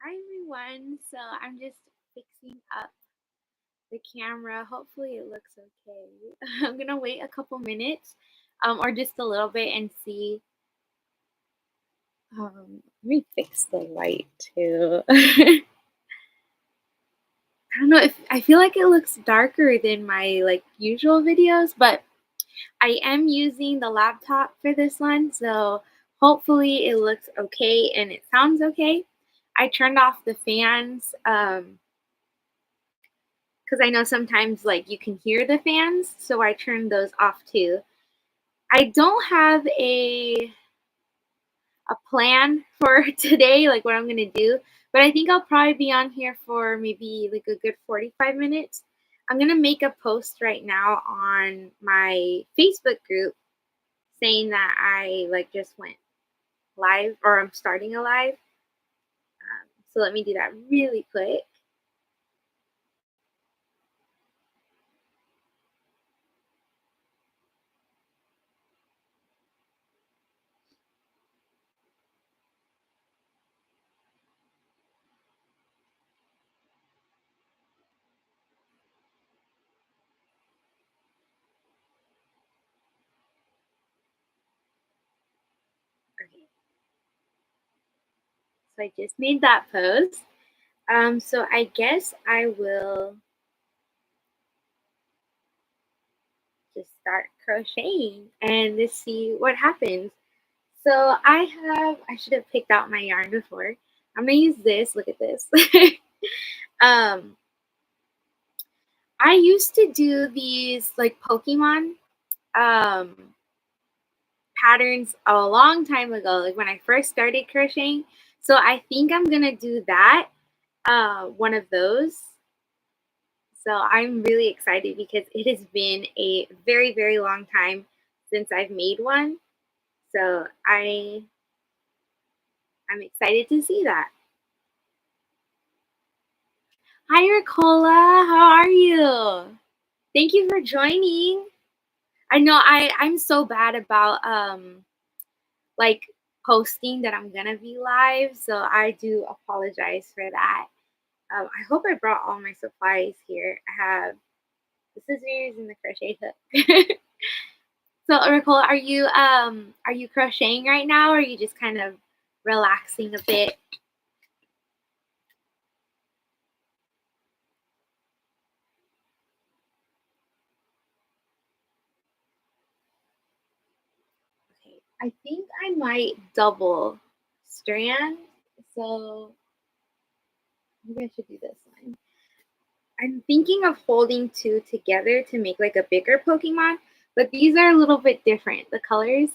Hi everyone. So I'm just fixing up the camera. Hopefully it looks okay. I'm gonna wait a couple minutes, or just a little bit and see. Let me fix the light too. I don't know if I feel like it looks darker than my usual videos, but I am using the laptop for this one, so hopefully it looks okay and it sounds okay. I turned off the fans. Because I know sometimes you can hear the fans, so I turned those off too. I don't have a plan for today, like what I'm gonna do, but I think I'll probably be on here for maybe like a good 45 minutes. I'm gonna make a post right now on my Facebook group saying that I just went live, or I'm starting a live. So let me do that really quick. Okay, so I just made that post. So I guess I will just start crocheting and let's see what happens. So I should have picked out my yarn before. I'm gonna use this. Look at this. um, I used to do these Pokemon um patterns a long time ago, like when I first started crocheting. So I think I'm gonna do that. One of those. So I'm really excited because it has been a very, very long time since I've made one. So I'm excited to see that. Hi Ricola, how are you? Thank you for joining. I know I'm so bad about like posting that I'm gonna be live, so I do apologize for that. I hope I brought all my supplies here. I have the scissors and the crochet hook. So Ricola, are you crocheting right now, or are you just kind of relaxing a bit? Okay, I think I might double strand. So maybe I should do this one. I'm thinking of holding two together to make like a bigger Pokemon, but these are a little bit different, the colors.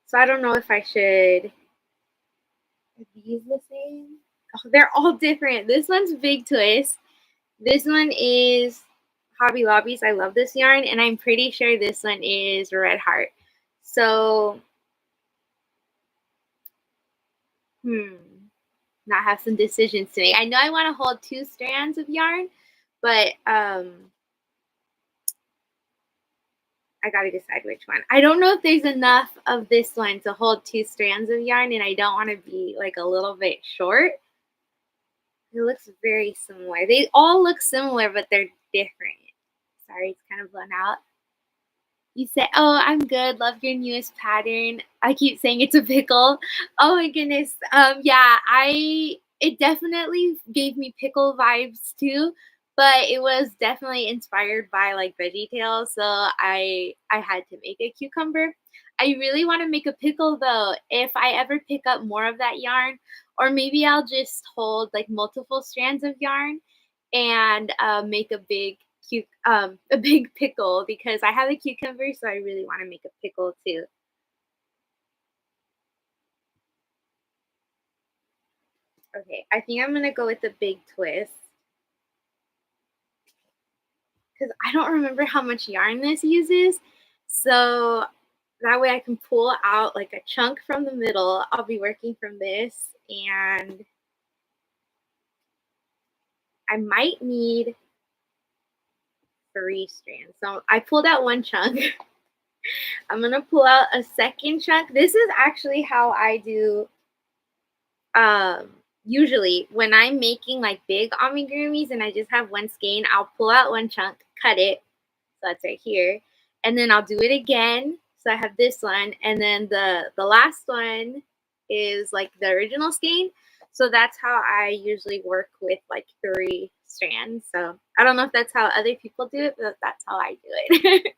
So I don't know if I should. Are these the same? Oh, they're all different. This one's Big Twist. This one is Hobby Lobby's. I love this yarn, and I'm pretty sure this one is Red Heart. So, hmm, now I have some decisions to make. I know I want to hold two strands of yarn, but I gotta decide which one. I don't know if there's enough of this one to hold two strands of yarn, and I don't want to be like a little bit short. It looks very similar. They all look similar, but they're different. Sorry, it's kind of blown out. You said, "Oh, I'm good. Love your newest pattern." I keep saying it's a pickle. Oh my goodness. Yeah, I it definitely gave me pickle vibes too, but it was definitely inspired by Veggie Tales, so I had to make a cucumber. I really want to make a pickle though. If I ever pick up more of that yarn, or maybe I'll just hold multiple strands of yarn and make a big pickle because I have a cucumber, so I really want to make a pickle too. Okay, I think I'm gonna go with the big twist because I don't remember how much yarn this uses, so that way I can pull out like a chunk from the middle. I'll be working from this, and I might need three strands. So I pulled out one chunk. I'm gonna pull out a second chunk. This is actually how I do um usually when I'm making like big amigurumis and I just have one skein, I'll pull out one chunk, cut it, so that's right here, and then I'll do it again. So I have this one, and then the last one is like the original skein. So that's how I usually work with like 3 strands. So I don't know if that's how other people do it, but that's how I do it.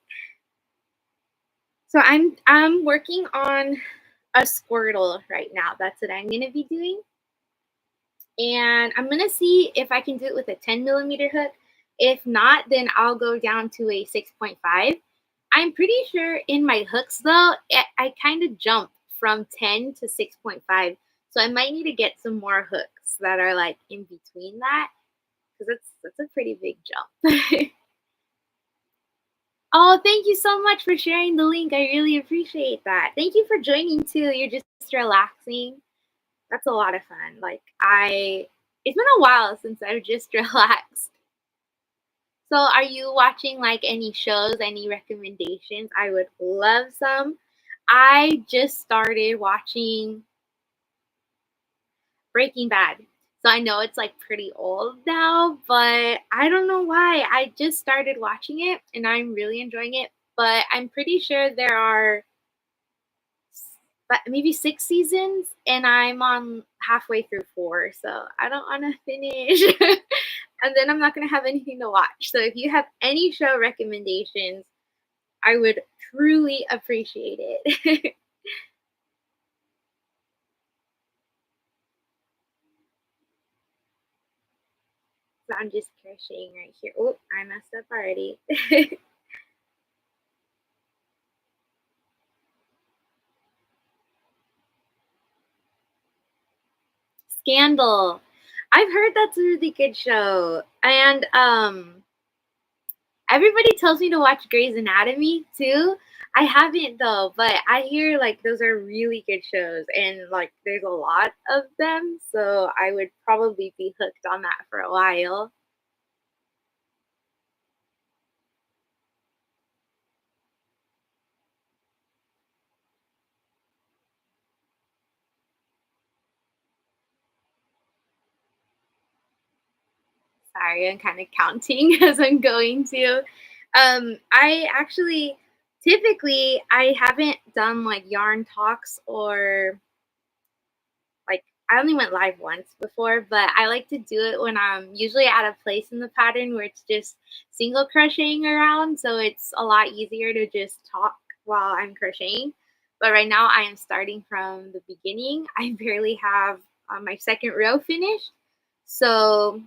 So I'm working on a Squirtle right now. That's what I'm gonna be doing. And I'm gonna see if I can do it with a 10 millimeter hook. If not, then I'll go down to a 6.5. I'm pretty sure in my hooks though, I kind of jump from 10 to 6.5. So I might need to get some more hooks that are like in between that because that's a pretty big jump. Oh, thank you so much for sharing the link. I really appreciate that. Thank you for joining too. You're just relaxing. That's a lot of fun. It's been a while since I've just relaxed. So, are you watching like any shows, any recommendations? I would love some. I just started watching Breaking Bad. So, I know it's like pretty old now, but I don't know why. I just started watching it and I'm really enjoying it. But I'm pretty sure there are but maybe 6 seasons, and I'm on halfway through 4, so I don't want to finish, and then I'm not gonna have anything to watch. So if you have any show recommendations, I would truly appreciate it. So I'm just crocheting right here. Oh, I messed up already. Scandal. I've heard that's a really good show, and everybody tells me to watch Grey's Anatomy too. I haven't though, but I hear like those are really good shows and like there's a lot of them, so I would probably be hooked on that for a while. Sorry, I'm kind of counting as I'm going to. I actually typically I haven't done like yarn talks or like I only went live once before, but I like to do it when I'm usually at a place in the pattern where it's just single crocheting around, so it's a lot easier to just talk while I'm crocheting. But right now I am starting from the beginning. I barely have my second row finished, so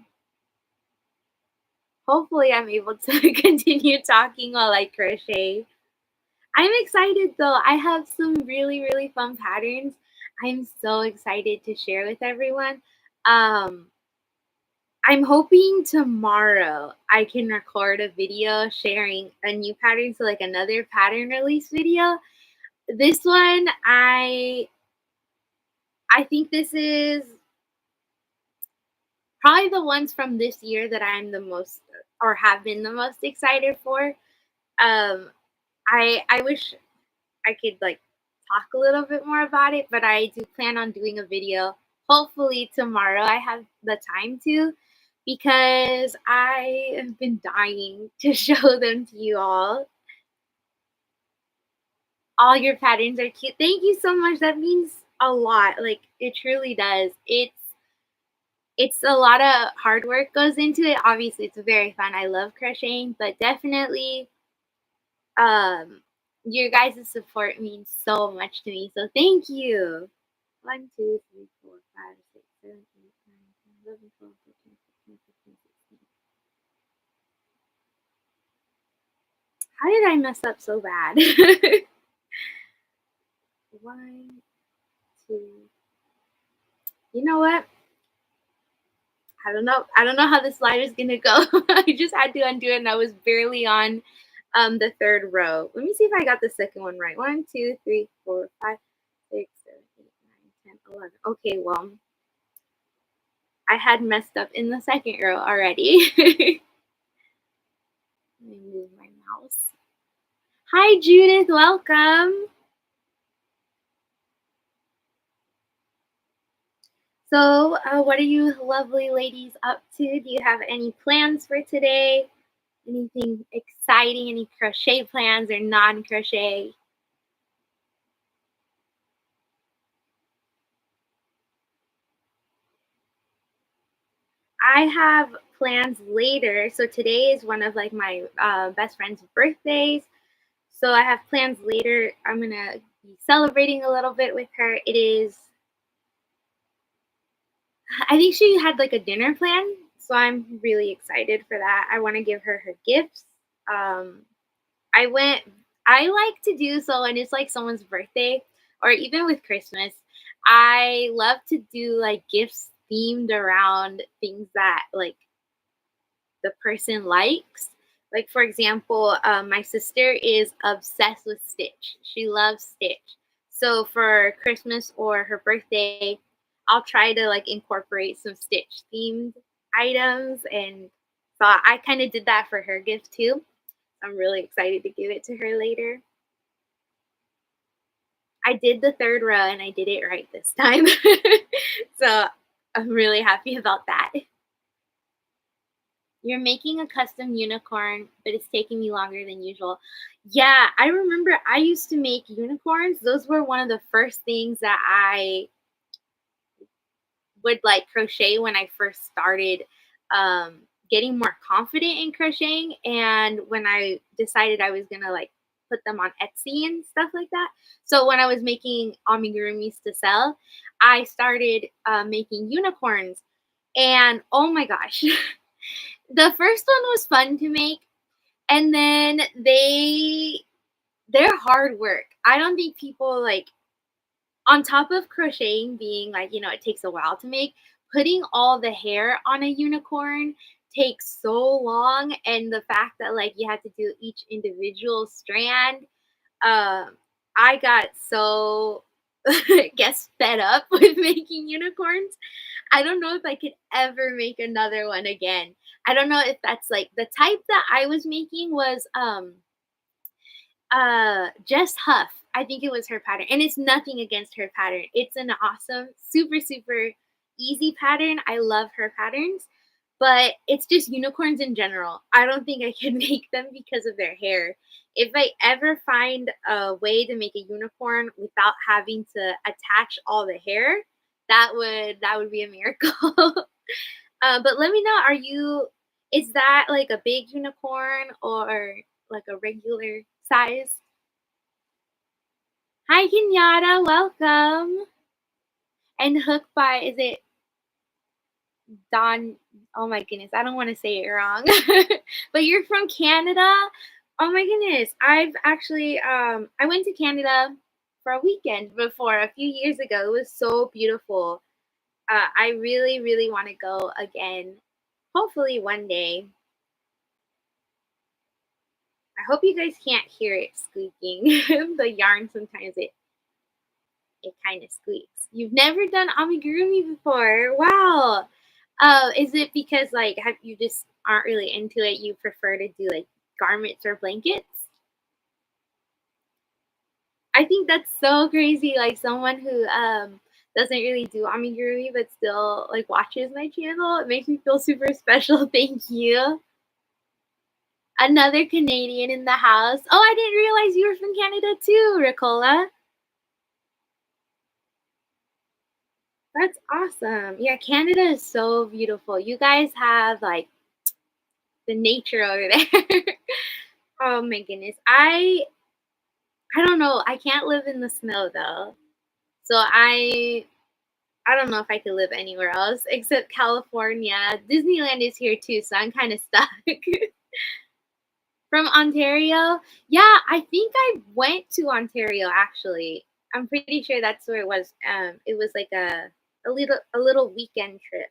hopefully I'm able to continue talking while I crochet. I'm excited though. I have some really, really fun patterns. I'm so excited to share with everyone. Um, I'm hoping tomorrow I can record a video sharing a new pattern, so like another pattern release video. This one, I think this is probably the ones from this year that I'm the most or have been the most excited for. Um, I wish I could like talk a little bit more about it, but I do plan on doing a video. Hopefully tomorrow I have the time to because I have been dying to show them to you all. All your patterns are cute. Thank you so much. That means a lot. Like it truly does. It's a lot of hard work goes into it. Obviously, it's very fun. I love crocheting, but definitely um your guys' support means so much to me. So thank you. 1, 2, 3, 4, 5, 6, 7, 8, 9, 10, 11, 12, 13, 14, 15, 16. How did I mess up so bad? 1, 2. You know what? I don't know. I don't know how this slide is gonna go. I just had to undo it, and I was barely on the third row. Let me see if I got the second one right. 1, 2, 3, 4, 5, 6, 7, 8, 9, 10, 11. Okay, well, I had messed up in the second row already. Let me move my mouse. Hi, Judith. Welcome. So, what are you lovely ladies up to? Do you have any plans for today? Anything exciting? Any crochet plans or non crochet? I have plans later. So, today is one of like my best friend's birthdays. So, I have plans later. I'm going to be celebrating a little bit with her. It is, I think she had like a dinner plan. So, I'm really excited for that. I want to give her her gifts. Um, I went I like to do so when it's like someone's birthday or even with Christmas. I love to do like gifts themed around things that like the person likes. Like for example, my sister is obsessed with Stitch. She loves Stitch. So for Christmas or her birthday, I'll try to like incorporate some Stitch themed items, and so I kind of did that for her gift too. I'm really excited to give it to her later. I did the third row and I did it right this time. So I'm really happy about that. You're making a custom unicorn, but it's taking me longer than usual. Yeah, I remember I used to make unicorns. Those were one of the first things that I would like crochet when I first started getting more confident in crocheting, and when I decided I was gonna like put them on Etsy and stuff like that. So when I was making amigurumis to sell, I started making unicorns, and oh my gosh, the first one was fun to make, and then they're hard work. I don't think people like on top of crocheting being like, it takes a while to make, putting all the hair on a unicorn takes so long. And the fact that like you have to do each individual strand, um, I got so guess fed up with making unicorns. I don't know if I could ever make another one again. I don't know if that's like the type that I was making was Jess Huff. I think it was her pattern. And it's nothing against her pattern. It's an awesome, super, super easy pattern. I love her patterns. But it's just unicorns in general. I don't think I can make them because of their hair. If I ever find a way to make a unicorn without having to attach all the hair, that would be a miracle. But let me know, is that like a big unicorn or like a regular size? Hi, Kenyatta. Welcome. And Hook by, is it Don? Oh my goodness. I don't want to say it wrong. But you're from Canada? Oh my goodness. I've actually, I went to Canada for a weekend before a few years ago. It was so beautiful. I really, really want to go again. Hopefully one day. I hope you guys can't hear it squeaking. The yarn sometimes it kind of squeaks. You've never done amigurumi before. Wow. Is it because like have you just aren't really into it? You prefer to do like garments or blankets? I think that's so crazy. Like someone who doesn't really do amigurumi but still like watches my channel. It makes me feel super special. Thank you. Another Canadian in the house. Oh, I didn't realize you were from Canada too, Ricola. That's awesome. Yeah, Canada is so beautiful. You guys have like the nature over there. Oh my goodness. I don't know. I can't live in the snow though. So I don't know if I could live anywhere else except California. Disneyland is here too, so I'm kind of stuck. From Ontario? Yeah, I think I went to Ontario actually. I'm pretty sure that's where it was. It was like a little weekend trip.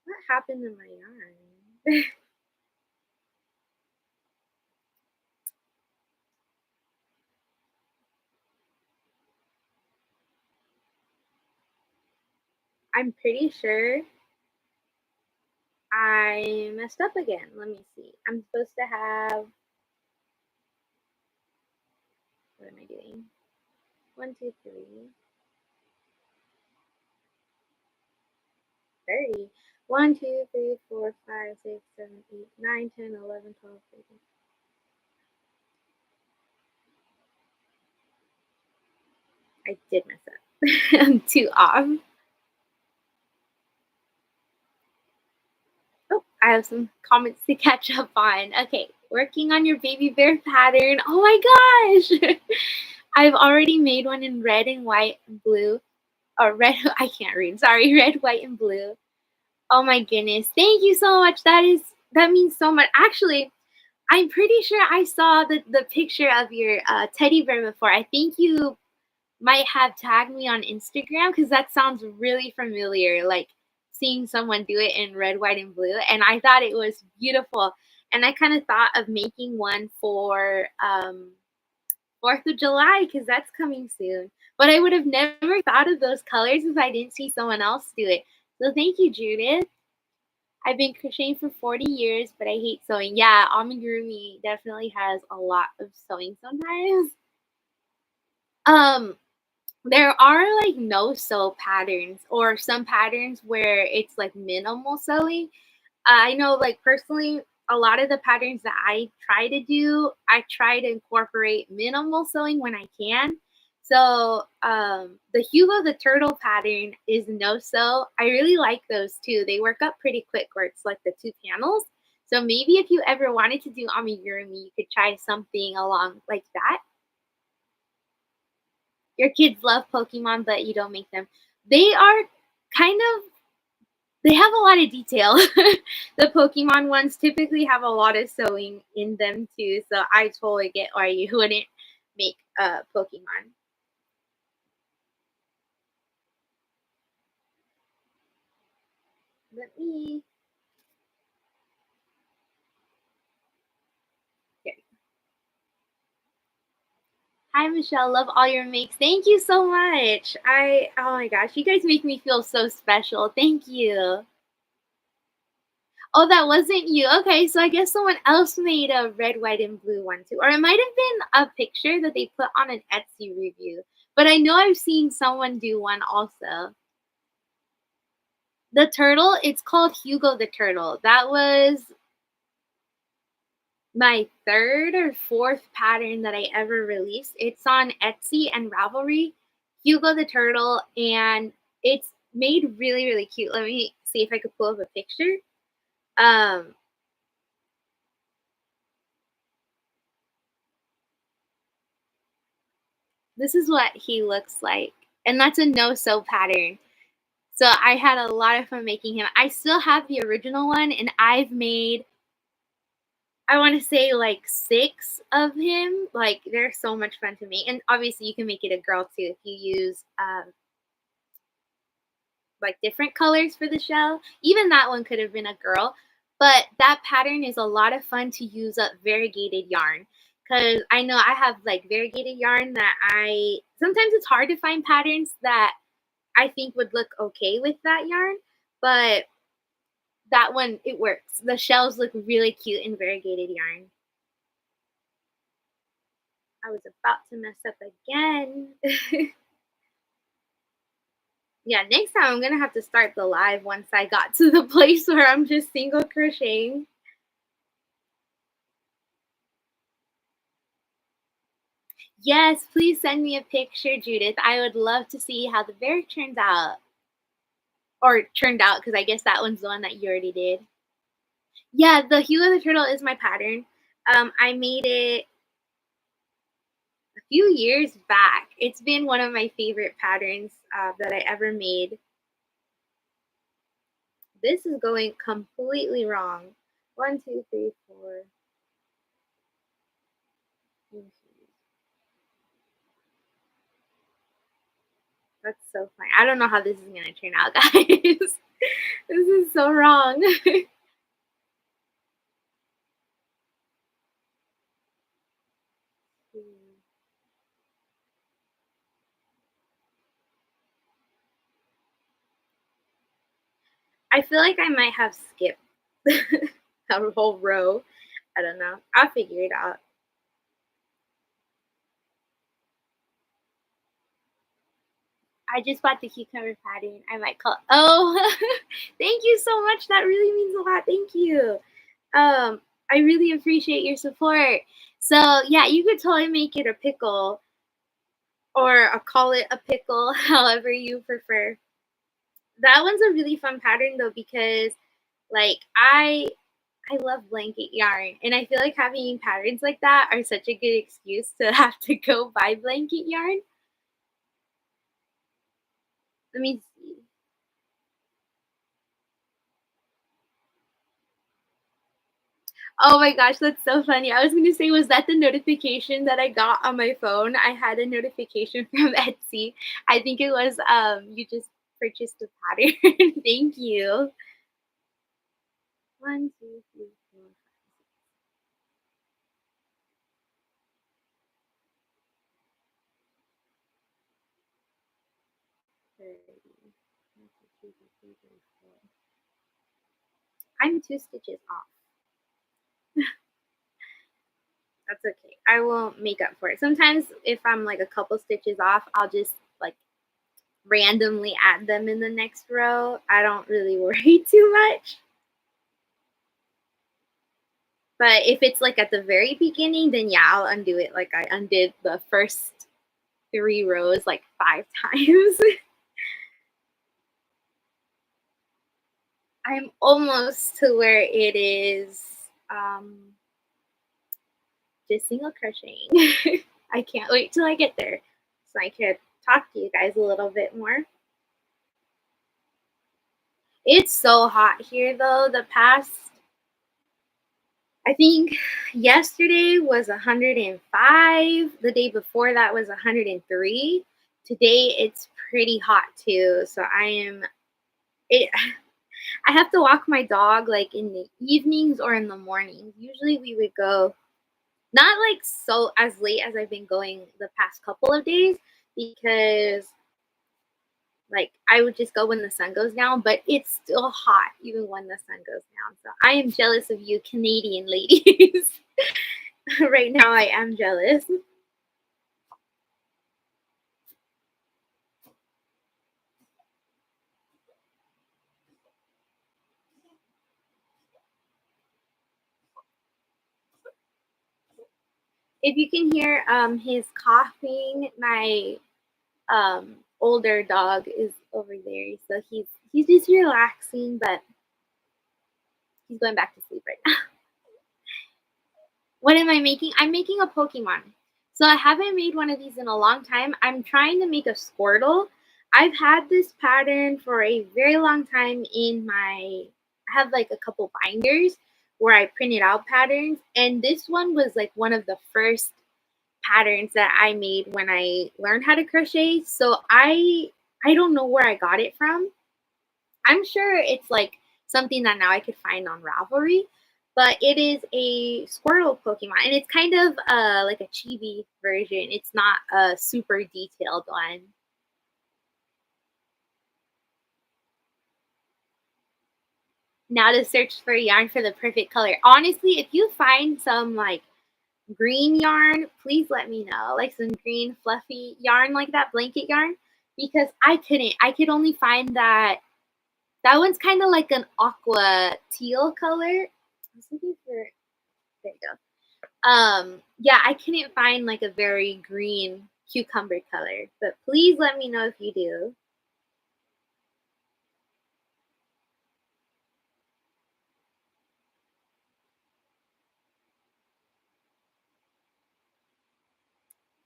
What happened to my yarn? I'm pretty sure I messed up again. Let me see. I'm supposed to have, what am I doing? One, two, three. 30. 1, 2, 3, 4, 5, 6, 7, 8, 9, 10, 11, 12, 13. I did mess up. I'm 2 off. Oh, I have some comments to catch up on. Okay, working on your baby bear pattern. Oh my gosh! I've already made one in red and white and blue. Or red, I can't read. Sorry, red, white, and blue. Oh my goodness. Thank you so much. That means so much. Actually, I'm pretty sure I saw the picture of your teddy bear before. I think you might have tagged me on Instagram because that sounds really familiar, like seeing someone do it in red, white, and blue. And I thought it was beautiful. And I kind of thought of making one for 4th of July because that's coming soon. But I would have never thought of those colors if I didn't see someone else do it. So thank you, Judith. I've been crocheting for 40 years, but I hate sewing. Yeah, amigurumi definitely has a lot of sewing sometimes. Um, there are like no sew patterns or some patterns where it's like minimal sewing. I know, like, personally, a lot of the patterns that I try to do, I try to incorporate minimal sewing when I can. So, the Hugo the Turtle pattern is no sew. I really like those too. They work up pretty quick where it's like the 2 panels. So maybe if you ever wanted to do amigurumi, you could try something along like that. Your kids love Pokemon, but you don't make them. They are kind of they have a lot of detail. The Pokemon ones typically have a lot of sewing in them too, so I totally get why you wouldn't make Pokemon. Let me here. Hi Michelle, love all your makes. Thank you so much. Oh my gosh, you guys make me feel so special. Thank you. Oh, that wasn't you. Okay, so I guess someone else made a red, white, and blue one too. Or it might have been a picture that they put on an Etsy review. But I know I've seen someone do one also. The turtle, it's called Hugo the Turtle. That was my 3rd or 4th pattern that I ever released. It's on Etsy and Ravelry, Hugo the Turtle, and it's made really, really cute. Let me see if I could pull up a picture. Um, this is what he looks like, and that's a no-sew pattern. So I had a lot of fun making him. I still have the original one, and I've made I wanna say, like, 6 of him, like, they're so much fun to make, and obviously you can make it a girl too if you use, like, different colors for the shell. Even that one could have been a girl, but that pattern is a lot of fun to use up variegated yarn. Cause I know I have, like, variegated yarn that I sometimes it's hard to find patterns that I think would look okay with that yarn, but that one, it works. The shells look really cute in variegated yarn. I was about to mess up again. Yeah, next time I'm gonna have to start the live once I got to the place where I'm just single crocheting. Yes, please send me a picture, Judith. I would love to see how the bear turns out. Or turned out, because I guess that one's the one that you already did. Yeah, the Hugo the Turtle is my pattern. I made it a few years back. It's been one of my favorite patterns that I ever made. This is going completely wrong. One, two, three, four. That's so funny. I don't know how this is gonna turn out, guys. This is so wrong. I feel like I might have skipped a whole row. I don't know. I'll figure it out. I just bought the cucumber pattern. I might call. Oh, thank you so much. That really means a lot. Thank you. I really appreciate your support. So yeah, you could totally make it a pickle or call it a pickle, however you prefer. That one's a really fun pattern though because like I love blanket yarn and I feel like having patterns like that are such a good excuse to have to go buy blanket yarn. Let me see. Oh my gosh, that's so funny. I was gonna say, was that the notification that I got on my phone? I had a notification from Etsy. I think it was you just purchased a pattern. Thank you. One, two, three, four, 30. One, two, three, four, 34. I'm 2 stitches off. That's okay. I will make up for it. Sometimes if I'm like a couple stitches off, I'll just like randomly add them in the next row. I don't really worry too much. But if it's like at the very beginning, then yeah, I'll undo it like I undid the first 3 rows like 5 times. I'm almost to where it is just single crocheting. I can't wait till I get there so I could talk to you guys a little bit more. It's so hot here though. The past, I think yesterday was 105. The day before that was 103. Today it's pretty hot too. So I am it I have to walk my dog like in the evenings or in the mornings. Usually we would go not like so as late as I've been going the past couple of days because like I would just go when the sun goes down, but it's still hot even when the sun goes down. So I am jealous of you Canadian ladies. Right now I am jealous. If you can hear his coughing, my older dog is over there. So he's just relaxing, but he's going back to sleep right now. What am I making? I'm making a Pokemon. So I haven't made one of these in a long time. I'm trying to make a Squirtle. I've had this pattern for a very long time in my, I have like a couple binders where I printed out patterns. And this one was like one of the first patterns that I made when I learned how to crochet. So I don't know where I got it from. I'm sure it's like something that now I could find on Ravelry, but it is a Squirtle Pokemon, and it's kind of like a chibi version. It's not a super detailed one. Now to search for yarn for the perfect color. Honestly, if you find some like green yarn, please let me know. Like some green fluffy yarn like that, blanket yarn, because I couldn't. I could only find that that one's kind of like an aqua teal color. I was looking for there you go. Yeah, I couldn't find like a very green cucumber color, but please let me know if you do.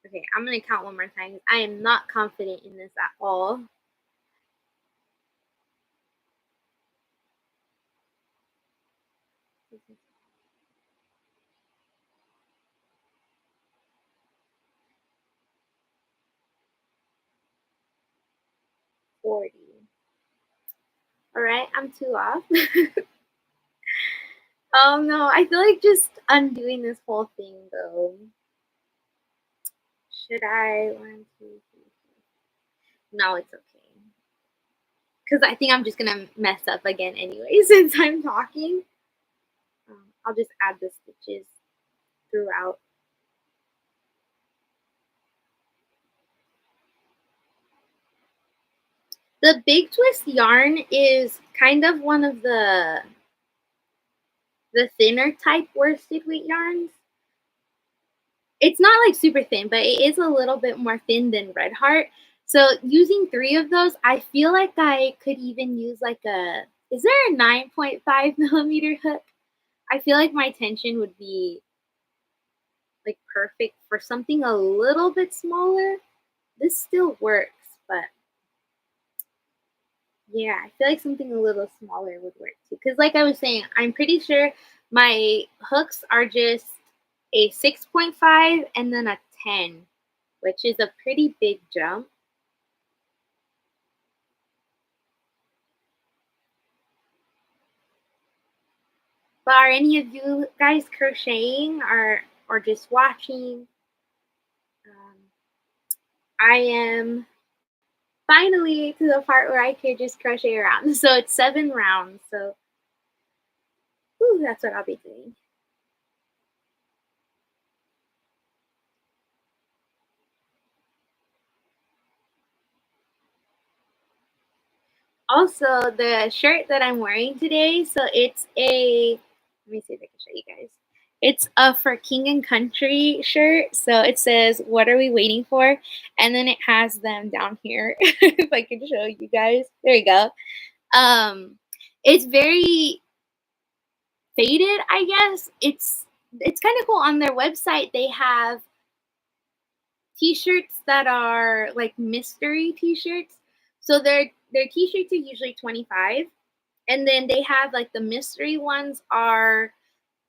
Okay, I'm gonna count one more time. I am not confident in this at all. 40. All right, I'm 2 off. Oh no, I feel like just undoing this whole thing though. Should I? One, two, three. No, it's okay. Because I think I'm just gonna mess up again anyway since I'm talking. I'll just add the stitches throughout. The Big Twist yarn is kind of one of the thinner type worsted weight yarns. It's not like super thin, but it is a little bit more thin than Red Heart. So using 3 of those, I feel like I could even use like a is there a 9.5 millimeter hook? I feel like my tension would be like perfect for something a little bit smaller. This still works, but yeah, I feel like something a little smaller would work too. Because, like I was saying, I'm pretty sure my hooks are just a 6.5 and then a 10, which is a pretty big jump. But are any of you guys crocheting or just watching? Um, I am finally to the part where I could just crochet around. So it's 7 rounds. So whew, that's what I'll be doing. Also, the shirt that I'm wearing today, so it's a let me see if I can show you guys. It's a For King and Country shirt. So it says, "What are we waiting for?" And then it has them down here. If I can show you guys. There you go. Um, it's very faded, I guess. It's kind of cool on their website. They have t-shirts that are like mystery t-shirts. So their t-shirts are usually 25, and then they have like the mystery ones are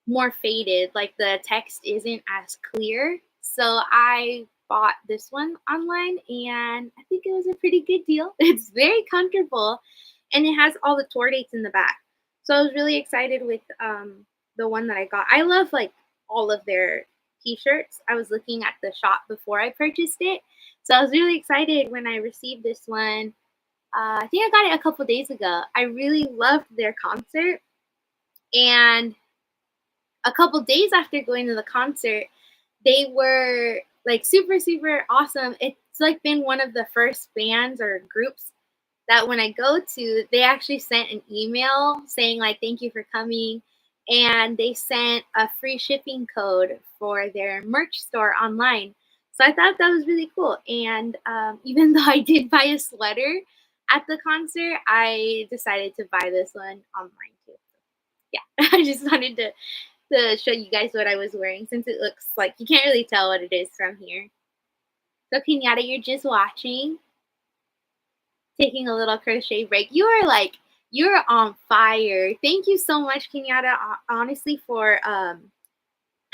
more faded, like the text isn't as clear. So I bought this one online and I think it was a pretty good deal. It's very comfortable and it has all the tour dates in the back. So I was really excited with the one that I got. I love like all of their t-shirts. I was looking at the shop before I purchased it. So I was really excited when I received this one. I think I got it a couple days ago. I really loved their concert, and a couple days after going to the concert, they were like super, super awesome. It's like been one of the first bands or groups that when I go to, they actually sent an email saying like thank you for coming, and they sent a free shipping code for their merch store online. So I thought that was really cool. And even though I did buy a sweater at the concert, I decided to buy this one online too. Yeah, I just wanted to show you guys what I was wearing since it looks like you can't really tell what it is from here. So Kenyatta, you're just watching, taking a little crochet break. You are like you're on fire. Thank you so much, Kenyatta, honestly for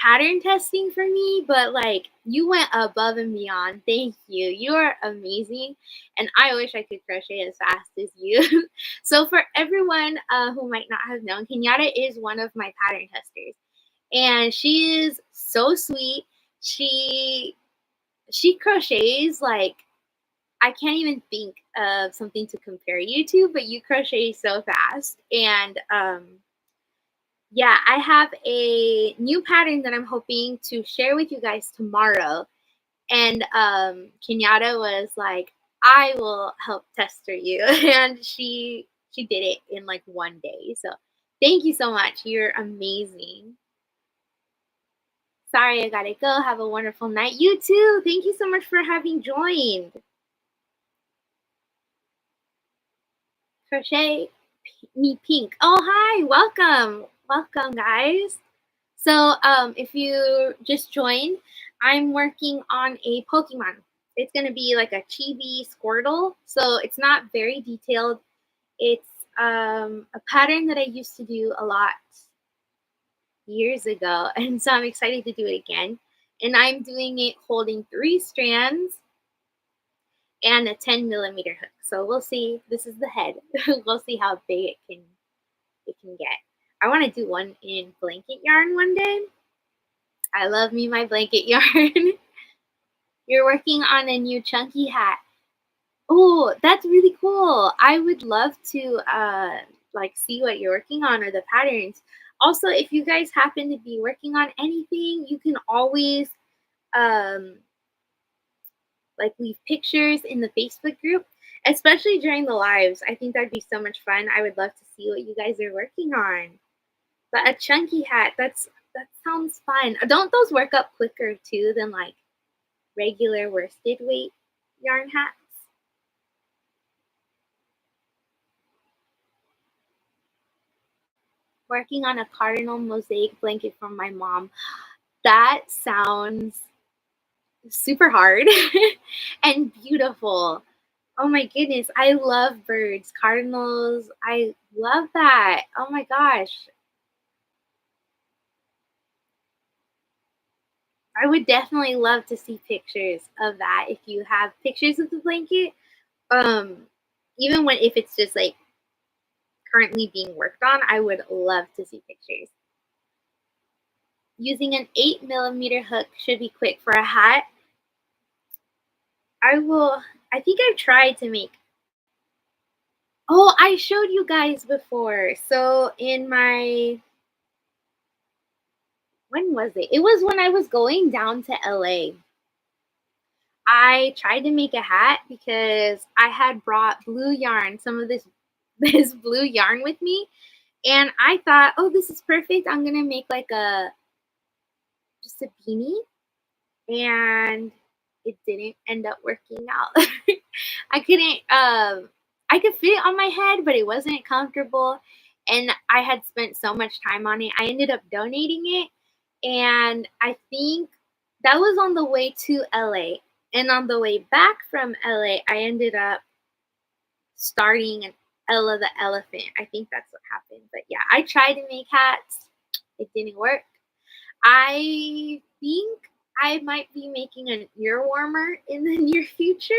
pattern testing for me, but like you went above and beyond. Thank you. You are amazing. And I wish I could crochet as fast as you. So for everyone who might not have known, Kenyatta is one of my pattern testers. And she is so sweet. She she crochets like I can't even think of something to compare you to, but you crochet so fast. And yeah, I have a new pattern that I'm hoping to share with you guys tomorrow. And Kenyatta was like, I will help tester you. And she did it in like one day. So thank you so much. You're amazing. Sorry, I gotta go. Have a wonderful night. You too. Thank you so much for having joined. Crochet Me Pink. Oh, hi. Welcome. Welcome, guys. So, if you just joined, I'm working on a Pokemon. It's gonna be like a chibi Squirtle. So it's not very detailed. It's a pattern that I used to do a lot years ago, and so I'm excited to do it again. And I'm doing it holding 3 strands and a 10 millimeter hook. So we'll see. This is the head. We'll see how big it can get. I want to do one in blanket yarn one day. I love me my blanket yarn. You're working on a new chunky hat. Oh, that's really cool. I would love to like see what you're working on or the patterns. Also, if you guys happen to be working on anything, you can always um like leave pictures in the Facebook group. especially during the lives. I think that'd be so much fun. I would love to see what you guys are working on. But a chunky hat, that sounds fun. Don't those work up quicker too than like regular worsted weight yarn hats? Working on a cardinal mosaic blanket from my mom. That sounds super hard and beautiful. Oh my goodness, I love birds, cardinals. I love that. Oh my gosh. I would definitely love to see pictures of that if you have pictures of the blanket. Um Even when if it's just like currently being worked on, I would love to see pictures. Using an 8 millimeter hook should be quick for a hat. I think I've tried to make. Oh, I showed you guys before. So in my, when was it? It was when I was going down to LA. I tried to make a hat because I had brought blue yarn, some of this this blue yarn with me, and I thought, "Oh, this is perfect. I'm going to make like a just a beanie." And it didn't end up working out. I couldn't I could fit it on my head, but it wasn't comfortable, and I had spent so much time on it. I ended up donating it, and I think that was on the way to LA. And on the way back from LA, I ended up starting an Ella the Elephant. I think that's what happened. But yeah, I tried to make hats. It didn't work. I think I might be making an ear warmer in the near future.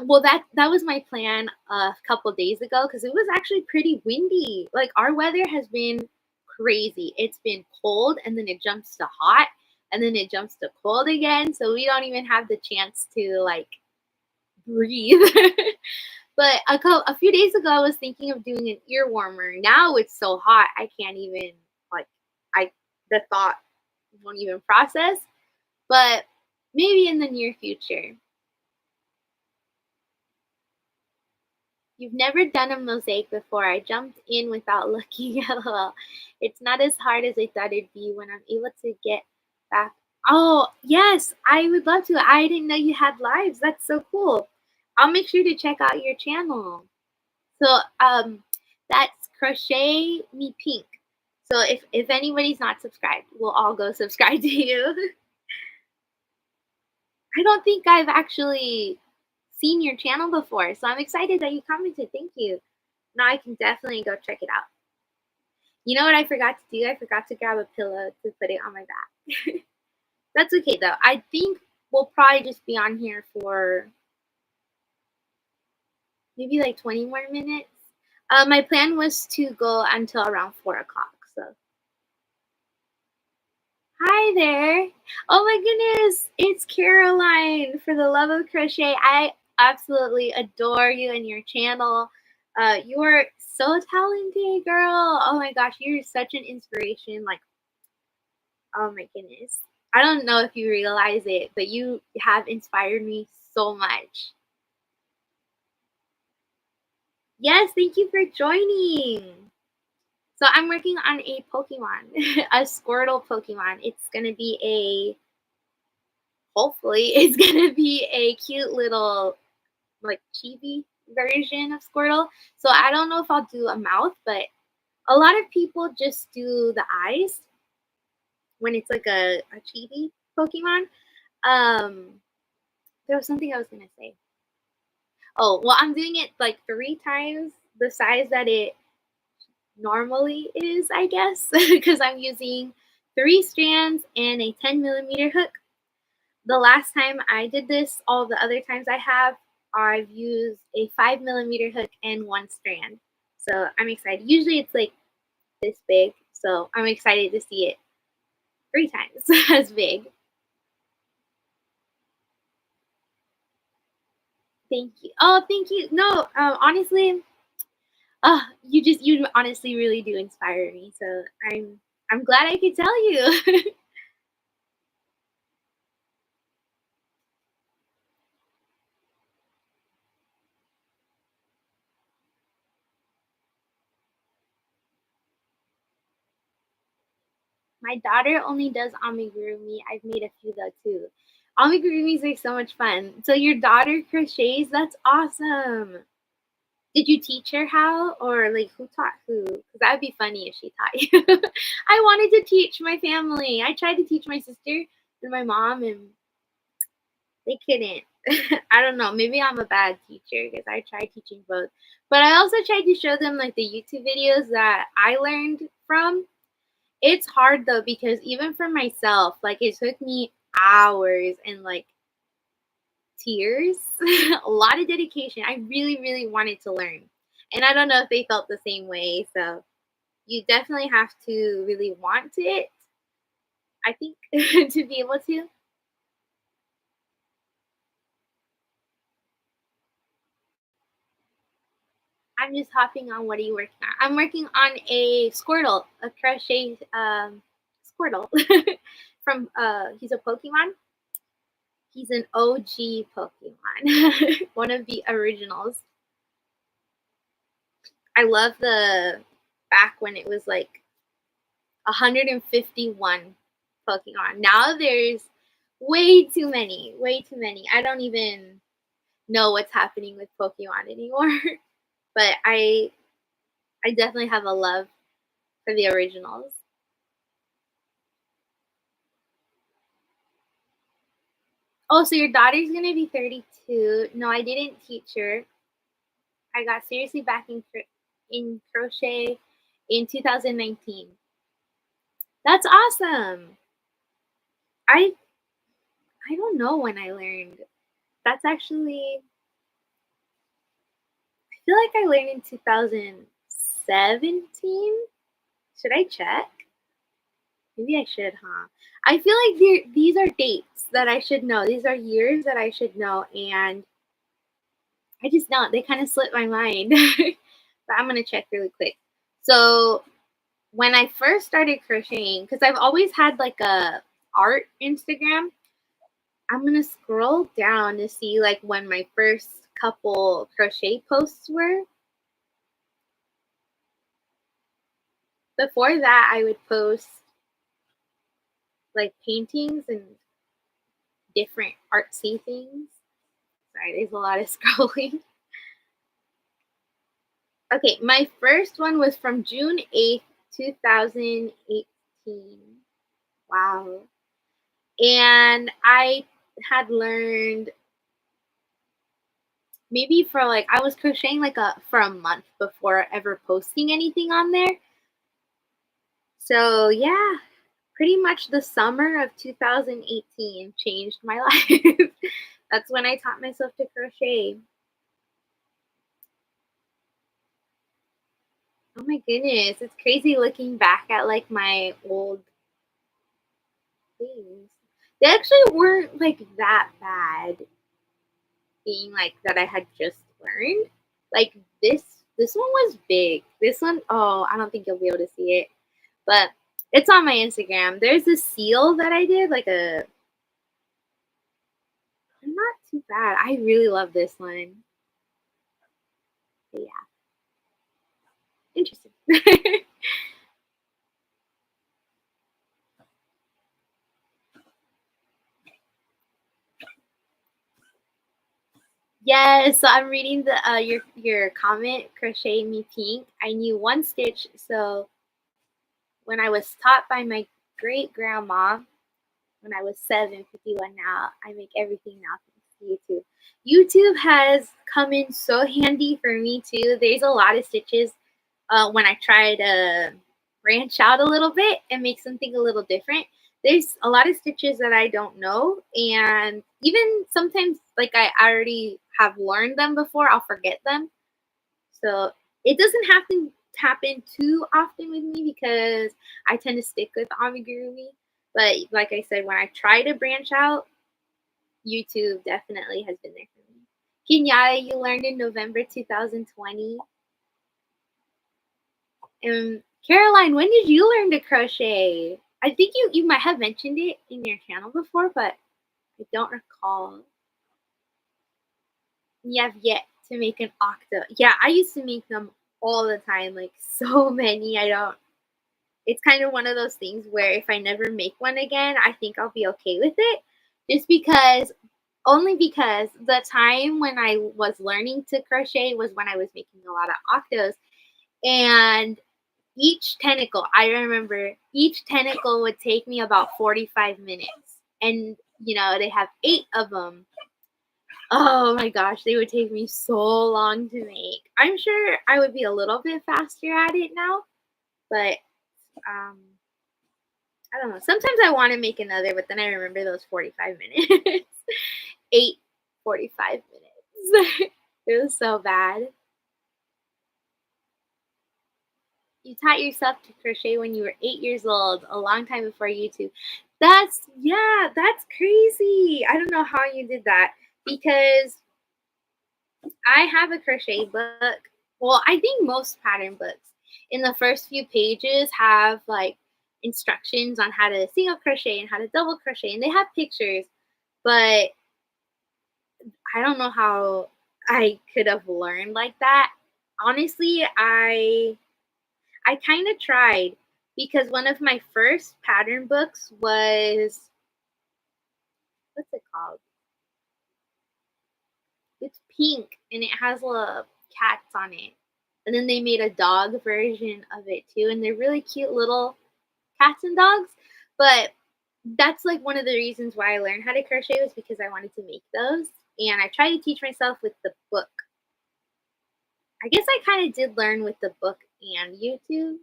Well, that was my plan a couple days ago because it was actually pretty windy. Like our weather has been crazy. It's been cold and then it jumps to hot and then it jumps to cold again. So we don't even have the chance to like breathe. But a few days ago, I was thinking of doing an ear warmer. Now it's so hot, I can't even like I the thought won't even process. But maybe in the near future. You've never done a mosaic before. I jumped in without looking at all. It's not as hard as I thought it'd be when I'm able to get back. Oh, yes, I would love to. I didn't know you had lives. That's so cool. I'll make sure to check out your channel. So, that's Crochet Me Pink. So if anybody's not subscribed, we'll all go subscribe to you. I don't think I've actually seen your channel before, so I'm excited that you commented. Thank you. Now I can definitely go check it out. You know what I forgot to do? I forgot to grab a pillow to put it on my back. That's okay though. I think we'll probably just be on here for maybe like 20 more minutes. My plan was to go until around 4 o'clock. So, hi there. Oh my goodness, it's Caroline for the love of crochet. I absolutely adore you and your channel. You are so talented, girl. Oh my gosh, you're such an inspiration. Like, oh my goodness. I don't know if you realize it, but you have inspired me so much. Yes, thank you for joining. So I'm working on a Pokemon, a Squirtle Pokemon. It's gonna be hopefully, it's gonna be a cute little like chibi version of Squirtle. So I don't know if I'll do a mouth, but a lot of people just do the eyes when it's like a chibi Pokemon. Um, there was something I was gonna say. Oh, well, I'm doing it like 3 times the size that it normally is, I guess, because I'm using 3 strands and a 10 millimeter hook. The last time I did this, all the other times I've used a 5 millimeter hook and 1 strand. So I'm excited. Usually it's like this big, so I'm excited to see it 3 times as big. Thank you. Oh, thank you. No, honestly, you honestly really do inspire me. So I'm glad I could tell you. My daughter only does amigurumi. I've made a few though too. Amigurumis are so much fun. So your daughter crochets? That's awesome. Did you teach her how, or like who taught who? Because that would be funny if she taught you. I wanted to teach my family. I tried to teach my sister and my mom, and they couldn't. I don't know. Maybe I'm a bad teacher because I tried teaching both. But I also tried to show them like the YouTube videos that I learned from. It's hard though because even for myself, like it took me hours and like tears, a lot of dedication. I really, really wanted to learn. And I don't know if they felt the same way. So you definitely have to really want it, I think, to be able to. I'm just hopping on. What are you working on? I'm working on a Squirtle, a crochet Squirtle from he's a Pokemon. He's an OG Pokemon, one of the originals. I love the back when it was like 151 Pokemon. Now there's way too many, way too many. I don't even know what's happening with Pokemon anymore. But I definitely have a love for the originals. Oh, so your daughter's gonna be 32. No, I didn't teach her. I got seriously back in crochet in 2019. That's awesome. I I don't know when I learned. That's actually I feel like I learned in 2017. Should I check? Maybe I should, huh? I feel like these are dates that I should know. These are years that I should know, and I just don't. They kind of slipped my mind. But I'm gonna check really quick. So when I first started crocheting, because I've always had like a art Instagram, I'm gonna scroll down to see like when my first couple crochet posts were. Before that, I would post like paintings and different artsy things. Sorry, there's a lot of scrolling. Okay, my first one was from June 8th, 2018. Wow. And I had learned maybe for like I was crocheting like a for a month before ever posting anything on there. So yeah, pretty much the summer of 2018 changed my life. That's when I taught myself to crochet. Oh my goodness, it's crazy looking back at like my old things. They actually weren't like that bad, being like that I had just learned. Like this one was big. This one, oh, I don't think you'll be able to see it. But it's on my Instagram. There's a seal that I did, like a not too bad. I really love this one. But yeah, interesting. Yes, so I'm reading the your comment, crochet me pink. I knew one stitch, so when I was taught by my great grandma when I was 7, 51 now, I make everything now thanks to YouTube. YouTube has come in so handy for me too. There's a lot of stitches when I try to branch out a little bit and make something a little different. There's a lot of stitches that I don't know, and even sometimes like I already have learned them before, I'll forget them. So it doesn't have to happen too often with me because I tend to stick with amigurumi. But like I said, when I try to branch out, YouTube definitely has been there for me. Kenyatta, you learned in November 2020. And Caroline, when did you learn to crochet? I think you might have mentioned it in your channel before, but I don't recall. You have yet to make an octa. Yeah, I used to make them all the time, like so many. I don't. It's kind of one of those things where if I never make one again, I think I'll be okay with it. Just because only because the time when I was learning to crochet was when I was making a lot of octos, and each tentacle, I remember each tentacle would take me about 45 minutes. And they have 8 of them. Oh my gosh, they would take me so long to make. I'm sure I would be a little bit faster at it now, but um I don't know. Sometimes I want to make another, but then I remember those 45 minutes. 8 45 minutes. It was so bad. You taught yourself to crochet when you were 8 years old, a long time before YouTube. Yeah, that's crazy. I don't know how you did that because I have a crochet book. Well, I think most pattern books in the first few pages have like instructions on how to single crochet and how to double crochet, and they have pictures, but I don't know how I could have learned like that. Honestly, I kind of tried because one of my first pattern books was what's it called? It's pink and it has little cats on it. And then they made a dog version of it too, and they're really cute little cats and dogs. But that's like one of the reasons why I learned how to crochet was because I wanted to make those. And I tried to teach myself with the book. I guess I kind of did learn with the book and YouTube.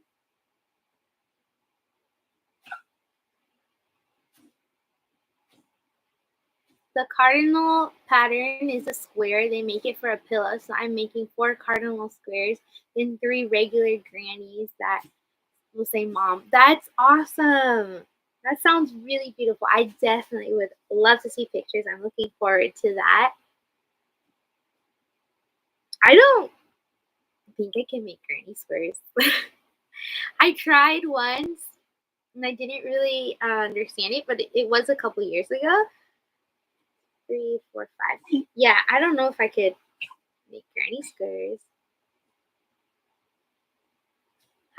The cardinal pattern is a square. They make it for a pillow. So I'm making 4 cardinal squares, then 3 regular grannies that will say mom. That's awesome. That sounds really beautiful. I definitely would love to see pictures. I'm looking forward to that. I don't think I can make granny squares. I tried once and I didn't really understand it, but it was a couple years ago. 3, 4, 5. Yeah, I don't know if I could make granny squares.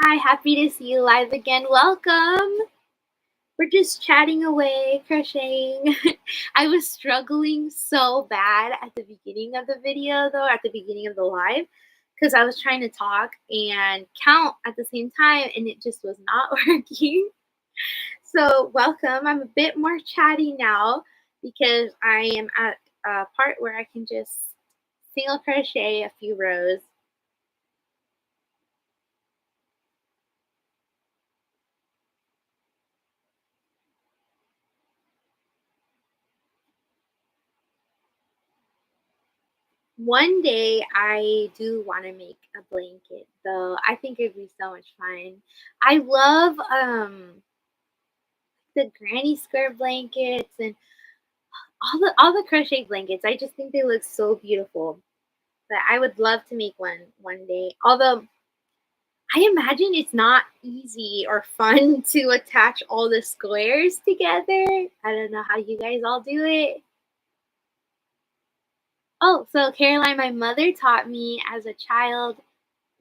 Hi, happy to see you live again. Welcome. We're just chatting away, crocheting. I was struggling so bad at the beginning of the video, though, at the beginning of the live, because I was trying to talk and count at the same time, and it just was not working. So, welcome. I'm a bit more chatty now because I am at a part where I can just single crochet a few rows. One day I do want to make a blanket though. I think it'd be so much fun. I love the granny square blankets and all the crochet blankets. I just think they look so beautiful. But I would love to make one day. Although I imagine it's not easy or fun to attach all the squares together. I don't know how you guys all do it. Oh, so Caroline, my mother taught me as a child,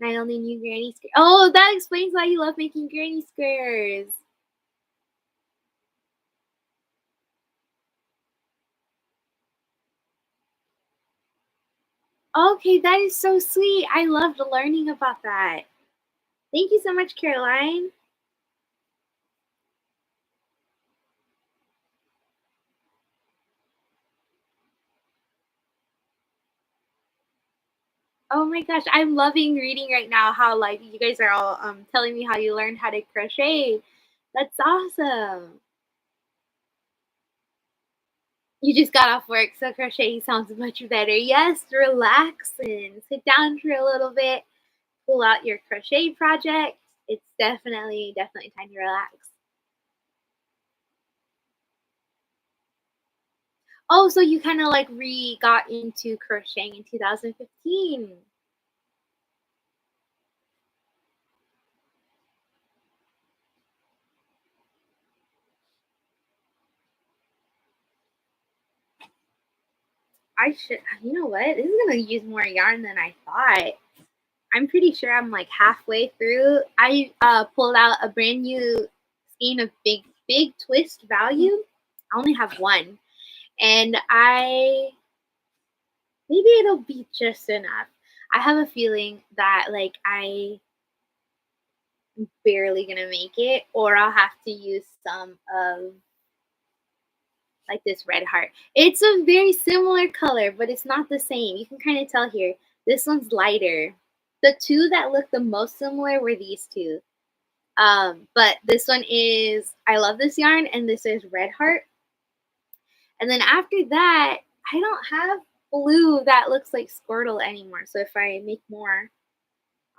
and I only knew granny squares. Oh, that explains why you love making granny squares. Okay, that is so sweet. I loved learning about that. Thank you so much, Caroline. Oh my gosh, I'm loving reading right now how like you guys are all telling me how you learned how to crochet. That's awesome. You just got off work, so crochet sounds much better. Yes, relax and sit down for a little bit, pull out your crochet project. It's definitely time to relax. Oh, so you kind of like re got into crocheting in 2015. I should, you know what? This is gonna use more yarn than I thought. I'm pretty sure I'm like halfway through. I pulled out a brand new skein of big twist value. I only have one, and I maybe it'll be just enough. I have a feeling that like I am barely gonna make it, or I'll have to use some of like this red heart. It's a very similar color, but it's not the same. You can kind of tell here. This one's lighter. The two that look the most similar were these two. But this one is I love this yarn, and this is red heart. And then after that, I don't have blue that looks like Squirtle anymore. So if I make more,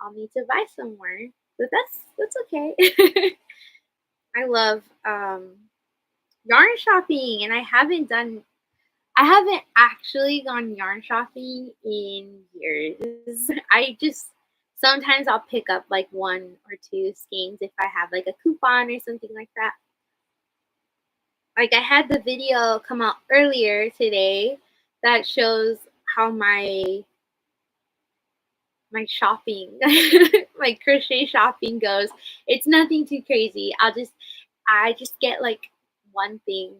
I'll need to buy some more. But that's okay. I love yarn shopping, and I haven't actually gone yarn shopping in years. I just sometimes I'll pick up like one or two skeins if I have like a coupon or something like that. Like I had the video come out earlier today that shows how my shopping, my crochet shopping goes. It's nothing too crazy. I just get like one thing,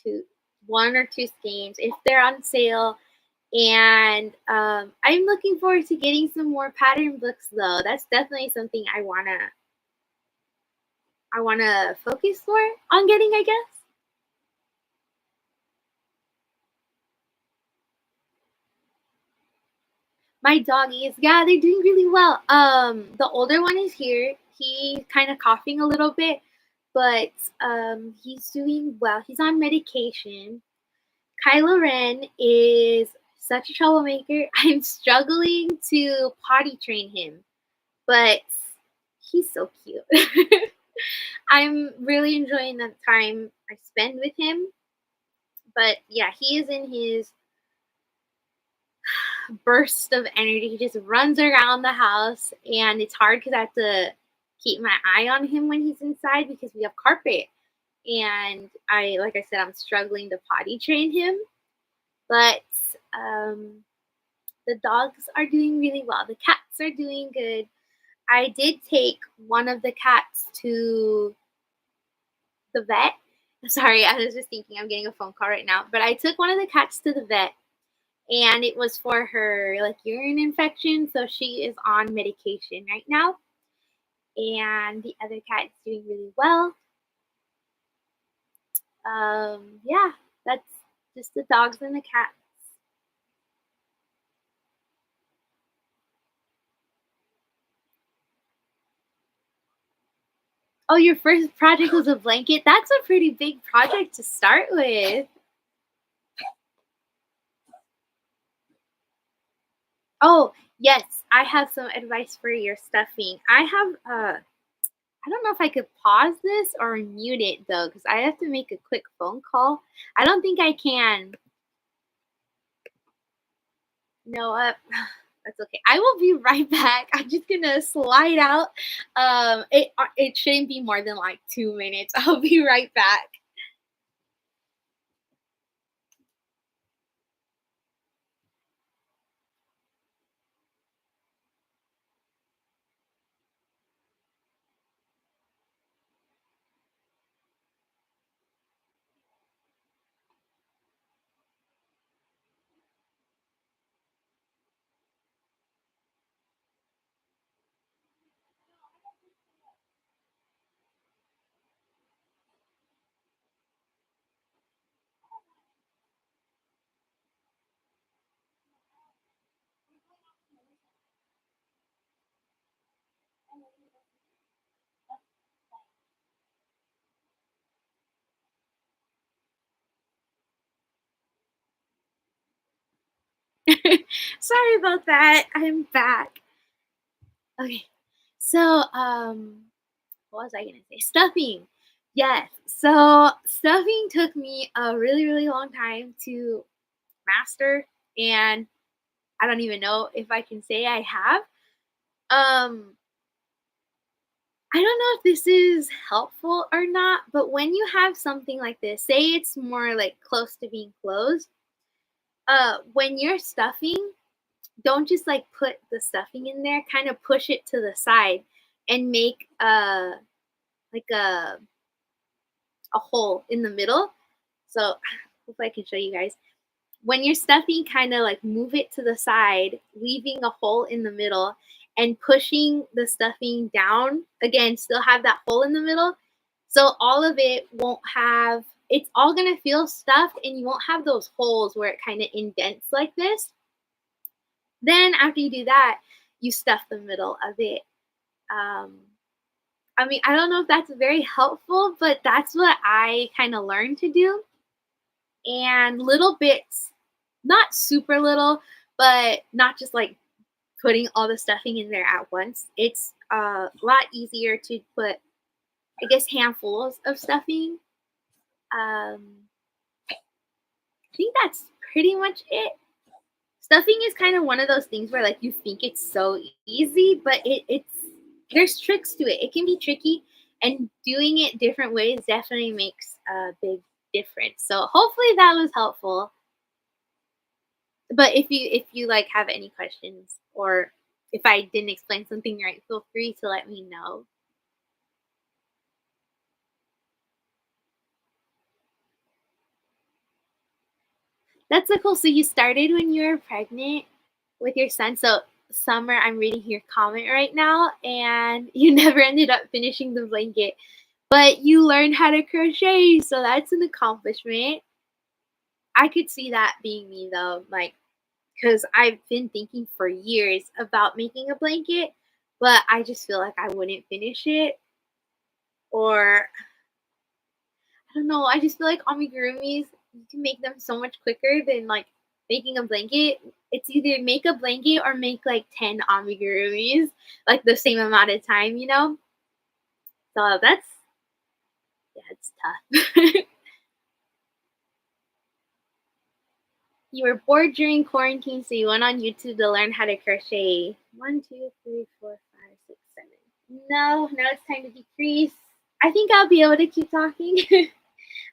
two, one or two skeins if they're on sale. And I'm looking forward to getting some more pattern books though. That's definitely something I wanna focus more on getting, I guess. My doggies, yeah, they're doing really well. The older one is here. He's kind of coughing a little bit, but he's doing well. He's on medication. Kylo Ren is such a troublemaker. I'm struggling to potty train him, but he's so cute. I'm really enjoying the time I spend with him. But yeah, he is in his burst of energy. He just runs around the house, and it's hard because I have to keep my eye on him when he's inside because we have carpet. And like I said, I'm struggling to potty train him, but um, the dogs are doing really well. The cats are doing good. I did take one of the cats to the vet. Sorry, I was just thinking I'm getting a phone call right now, but I took one of the cats to the vet, and it was for her like urine infection, so she is on medication right now. And the other cat is doing really well. Yeah, that's just the dogs and the cats. Oh, your first project was a blanket. That's a pretty big project to start with. Oh, yes, I have some advice for your stuffing. I don't know if I could pause this or mute it though, because I have to make a quick phone call. I don't think I can. No, that's okay. I will be right back. I'm just gonna slide out. It shouldn't be more than like 2 minutes. I'll be right back. Sorry about that. I'm back. Okay. So, what was I gonna say? Stuffing. Yes. So stuffing took me a really, really long time to master, and I don't even know if I can say I have. Um, I don't know if this is helpful or not, but when you have something like this, say it's more like close to being closed, when you're stuffing, don't just like put the stuffing in there, kind of push it to the side and make like a hole in the middle. So hope I can show you guys. When you're stuffing, kind of like move it to the side, leaving a hole in the middle and pushing the stuffing down. Again, still have that hole in the middle. So all of it won't have, it's all going to feel stuffed and you won't have those holes where it kind of indents like this. Then after you do that, you stuff the middle of it. Um, I mean, I don't know if that's very helpful, but that's what I kind of learned to do. And little bits, not super little, but not just like putting all the stuffing in there at once. It's a lot easier to put, I guess, handfuls of stuffing. I think that's pretty much it. Stuffing is kind of one of those things where like you think it's so easy, but it's there's tricks to it. It can be tricky, and doing it different ways definitely makes a big difference. So hopefully that was helpful. But if you like have any questions, or if I didn't explain something right, feel free to let me know. That's so cool. So you started when you were pregnant with your son. So Summer, I'm reading your comment right now, and you never ended up finishing the blanket, but you learned how to crochet. So that's an accomplishment. I could see that being me though, like, because I've been thinking for years about making a blanket, but I just feel like I wouldn't finish it, or I don't know. I just feel like amigurumis, you can make them so much quicker than like making a blanket. It's either make a blanket or make like 10 amigurumis, like the same amount of time, you know? So that's, yeah, it's tough. You were bored during quarantine, so you went on YouTube to learn how to crochet. One, two, three, four, five, six, seven. No, now it's time to decrease. I think I'll be able to keep talking.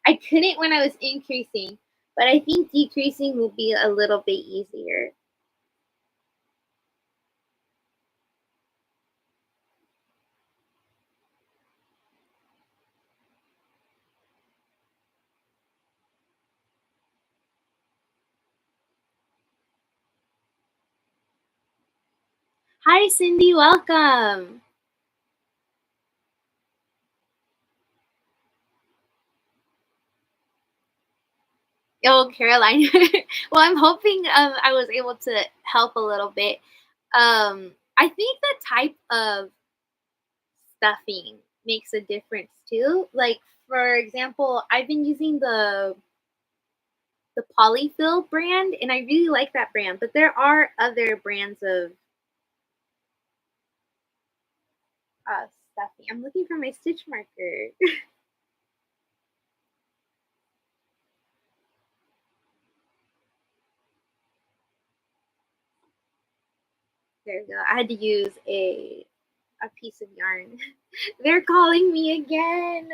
I couldn't when I was increasing, but I think decreasing will be a little bit easier. Hi, Cindy, welcome. Oh, Caroline. Well, I'm hoping I was able to help a little bit. I think the type of stuffing makes a difference too. Like, for example, I've been using the Polyfill brand, and I really like that brand. But there are other brands of stuffing. I'm looking for my stitch marker. There we go. I had to use a piece of yarn. They're calling me again.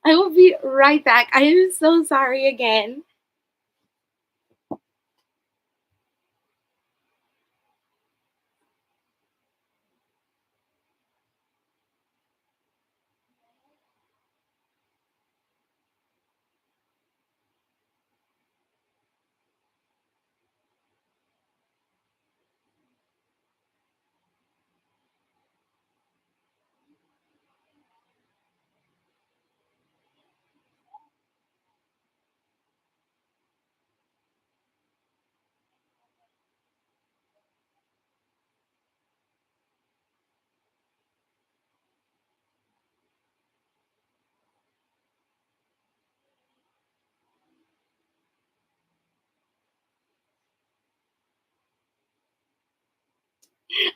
I will be right back. I am so sorry again.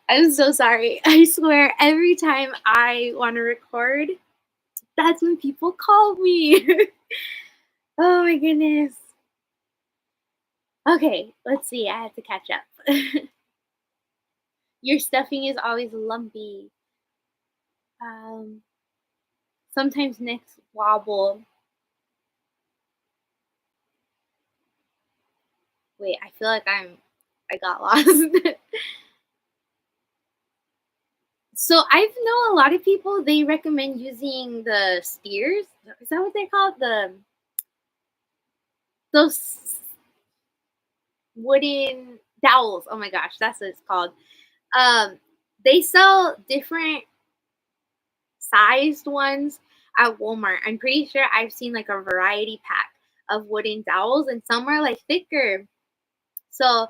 I'm so sorry. I swear, every time I want to record, that's when people call me. Oh my goodness. Okay, let's see. I have to catch up. Your stuffing is always lumpy. Um, Sometimes necks wobble. Wait, I feel like I'm I got lost. So I know a lot of people, they recommend using the steers. Is that what they call it? Those wooden dowels. Oh my gosh, that's what it's called. Um, they sell different sized ones at Walmart. I'm pretty sure I've seen like a variety pack of wooden dowels, and some are like thicker. So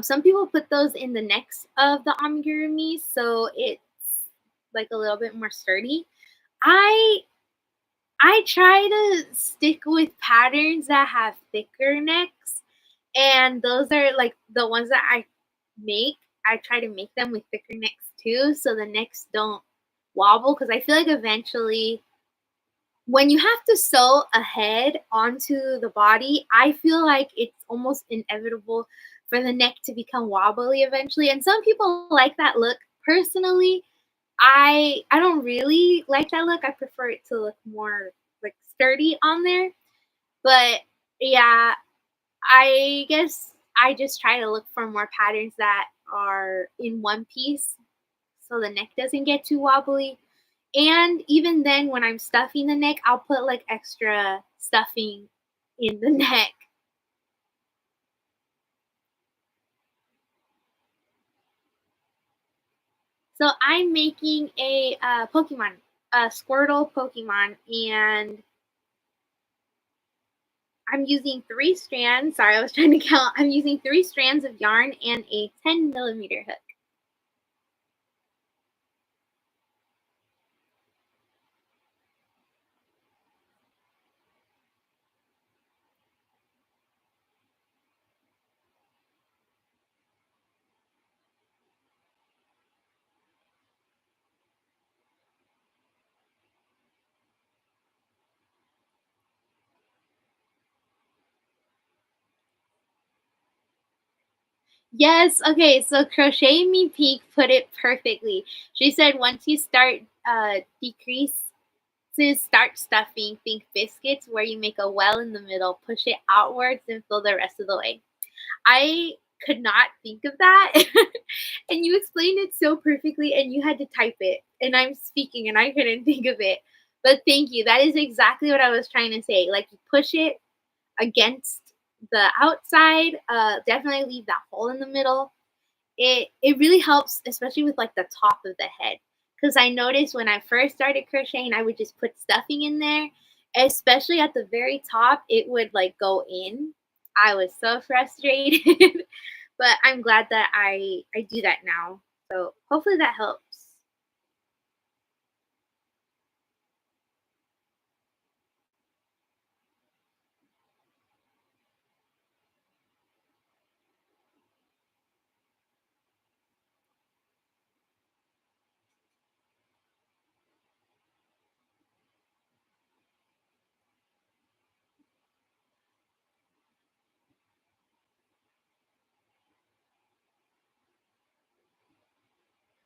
some people put those in the necks of the amigurumi, so it's like a little bit more sturdy. I I try to stick with patterns that have thicker necks, and those are like the ones that I make. I try to make them with thicker necks too, so the necks don't wobble. Because I feel like eventually, when you have to sew a head onto the body, I feel like it's almost inevitable for the neck to become wobbly eventually. And some people like that look. Personally, I don't really like that look. I prefer it to look more like sturdy on there. But yeah, I guess I just try to look for more patterns that are in one piece so the neck doesn't get too wobbly. And even then, when I'm stuffing the neck, I'll put like extra stuffing in the neck. So I'm making a Pokemon, a Squirtle Pokemon, and I'm using 3 strands. Sorry, I was trying to count. I'm using 3 strands of yarn and a 10 millimeter hook. Yes, okay, so Crochet Me Peak put it perfectly. She said once you start decrease to start stuffing, think biscuits where you make a well in the middle, push it outwards and fill the rest of the way. I could not think of that. And you explained it so perfectly, and you had to type it. And I'm speaking and I couldn't think of it. But thank you. That is exactly what I was trying to say. Like, you push it against the outside, definitely leave that hole in the middle. It really helps, especially with like the top of the head. Because I noticed when I first started crocheting, I would just put stuffing in there, especially at the very top, it would like go in. I was so frustrated, but I'm glad that I do that now. So hopefully that helps.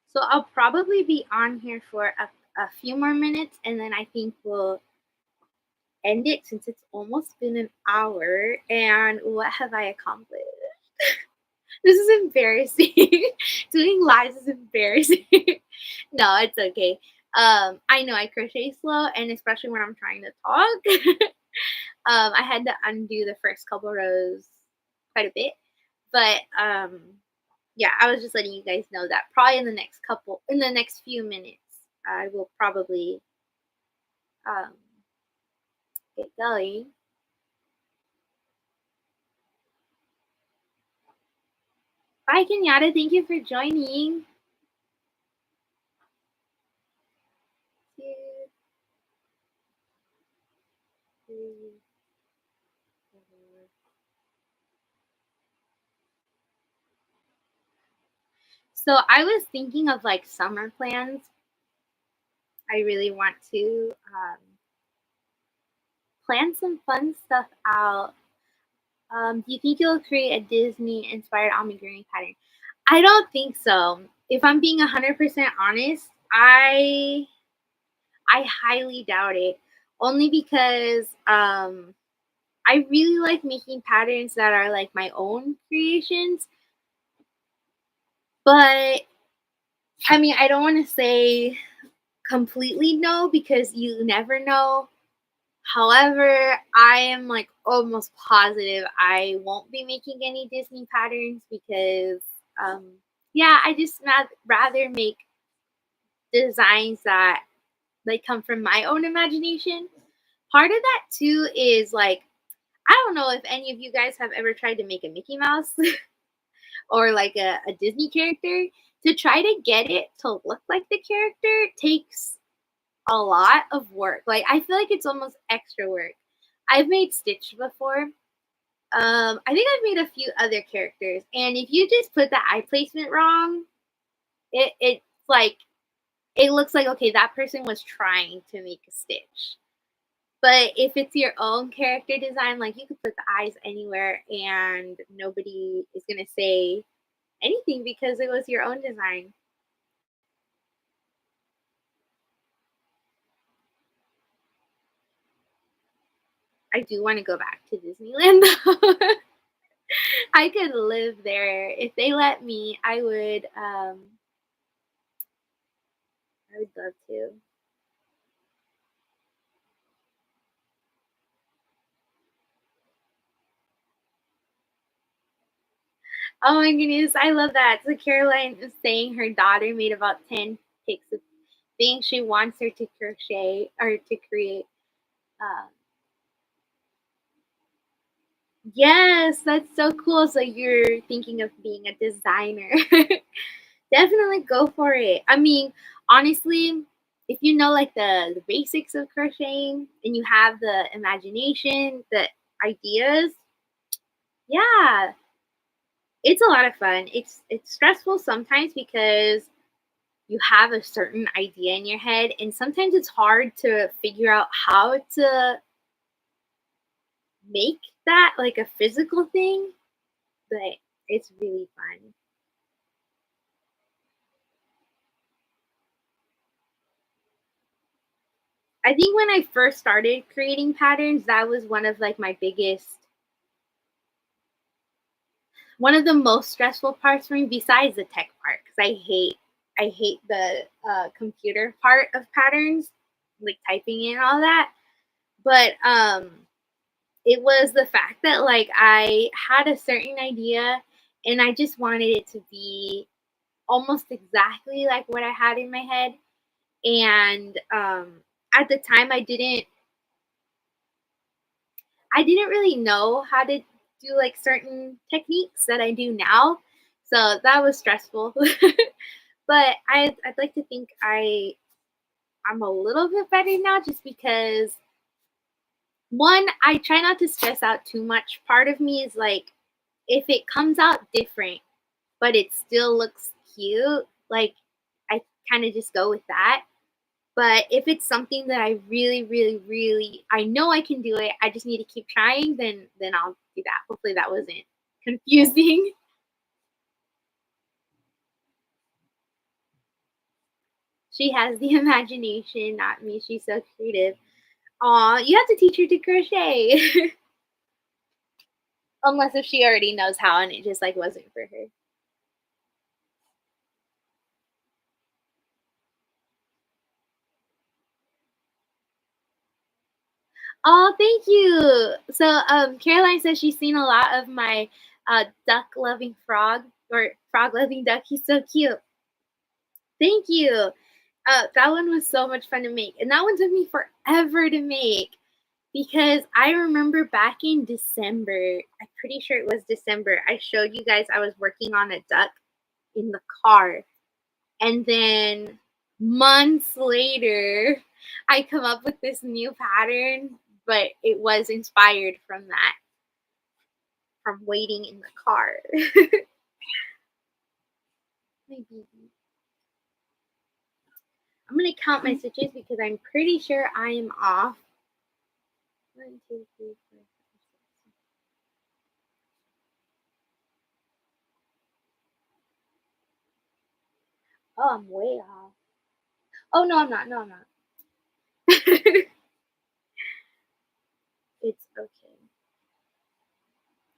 So I'll probably be on here for a few more minutes, and then I think we'll end it since it's almost been an hour. And what have I accomplished? This is embarrassing. Doing lives is embarrassing. No, it's okay. I know I crochet slow, and especially when I'm trying to talk, I had to undo the first couple rows quite a bit. But yeah, I was just letting you guys know that probably in the next few minutes, I will probably um, get going. Bye, Kenyatta. Thank you for joining. Two, three, four. So I was thinking of like summer plans. I really want to plan some fun stuff out. Do you think you'll create a Disney inspired amigurumi pattern? I don't think so. If I'm being 100% honest, I highly doubt it. Only because I really like making patterns that are like my own creations. But I mean, I don't want to say completely no because you never know. However, I am like almost positive I won't be making any Disney patterns because, um, yeah, I just rather make designs that like come from my own imagination. Part of that too is like I don't know if any of you guys have ever tried to make a Mickey Mouse or like a Disney character. To try to get it to look like the character takes a lot of work. Like I feel like it's almost extra work. I've made Stitch before. I think I've made a few other characters, and if you just put the eye placement wrong, it's like it looks like okay, that person was trying to make a Stitch. But if it's your own character design, like you could put the eyes anywhere and nobody is gonna say anything because it was your own design. I do want to go back to Disneyland though. I could live there. If they let me, I would love to. Oh my goodness, I love that. So Caroline is saying her daughter made about 10 picks of things she wants her to crochet or to create. Um, yes, that's so cool. So you're thinking of being a designer. Definitely go for it. I mean, honestly, if you know like the basics of crocheting and you have the imagination, the ideas, yeah, it's a lot of fun. It's stressful sometimes because you have a certain idea in your head and sometimes it's hard to figure out how to make that like a physical thing, but it's really fun. I think when I first started creating patterns, that was one of the most stressful parts for me besides the tech part because I hate the computer part of patterns, like typing in all that. But it was the fact that like I had a certain idea and I just wanted it to be almost exactly like what I had in my head. And at the time I didn't really know how to do like certain techniques that I do now. So that was stressful. But I'd like to think I'm a little bit better now just because one, I try not to stress out too much. Part of me is like if it comes out different but it still looks cute, like I kind of just go with that. But if it's something that I really, really, really, I know I can do it, I just need to keep trying, then I'll do that. Hopefully that wasn't confusing. She has the imagination, not me. She's so creative. Aw, you have to teach her to crochet. Unless if she already knows how and it just like wasn't for her. Oh, thank you. So, Caroline says she's seen a lot of my duck loving frog or frog loving duck. He's so cute. Thank you. That one was so much fun to make, and that one took me forever to make because I remember back in December. I'm pretty sure it was December. I showed you guys I was working on a duck in the car, and then months later, I come up with this new pattern, but it was inspired from that, from waiting in the car. My baby. I'm gonna count my stitches because I'm pretty sure I am off. One, two, three, four, five, six. Oh, I'm way off. Oh no, I'm not. No, I'm not. It's okay.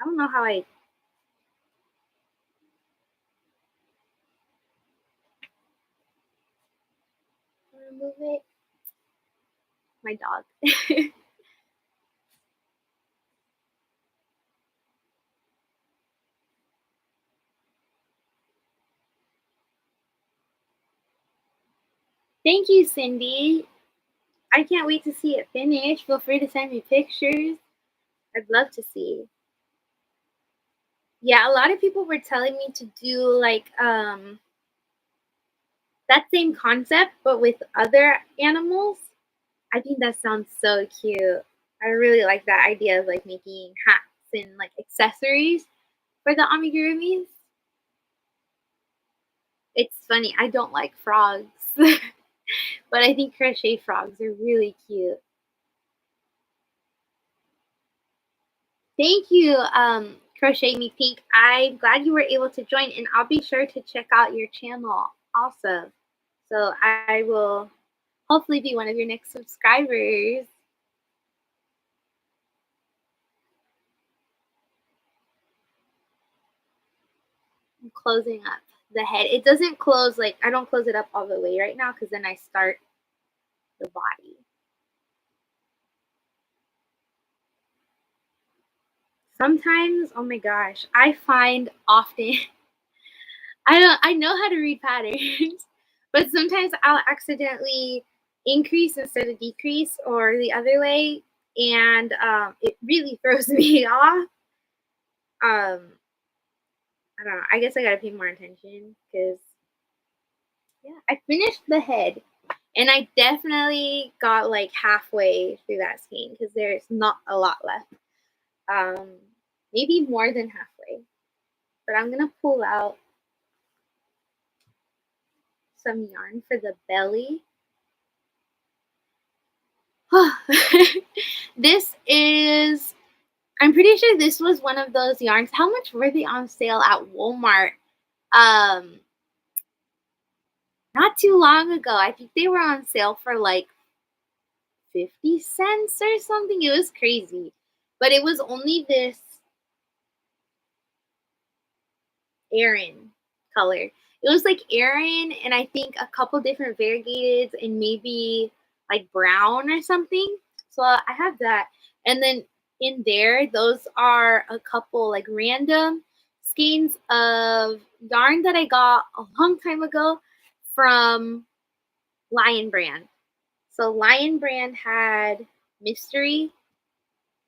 I don't know how I. want to move it? My dog. Thank you, Cindy. I can't wait to see it finish. Feel free to send me pictures. I'd love to see. Yeah, a lot of people were telling me to do like that same concept but with other animals. I think that sounds so cute. I really like that idea of like making hats and like accessories for the amigurumis. It's funny, I don't like frogs, but I think crochet frogs are really cute. Thank you, Crochet Me Pink. I'm glad you were able to join, and I'll be sure to check out your channel also. So I will hopefully be one of your next subscribers. I'm closing up the head. It doesn't close, like, I don't close it up all the way right now because then I start the body. Sometimes, oh my gosh, I find often I know how to read patterns, but sometimes I'll accidentally increase instead of decrease or the other way, and it really throws me off. I don't know. I guess I gotta pay more attention because yeah, I finished the head, and I definitely got like halfway through that skein because there's not a lot left. Um, Maybe more than halfway, but I'm gonna pull out some yarn for the belly. This is, I'm pretty sure this was one of those yarns. How much were they on sale at Walmart? Um, Not too long ago. I think they were on sale for like 50 cents or something. It was crazy. But it was only this Aran color. It was like Aran and I think a couple different variegateds and maybe like brown or something. So I have that. And then in there, those are a couple like random skeins of yarn that I got a long time ago from Lion Brand. So Lion Brand had mystery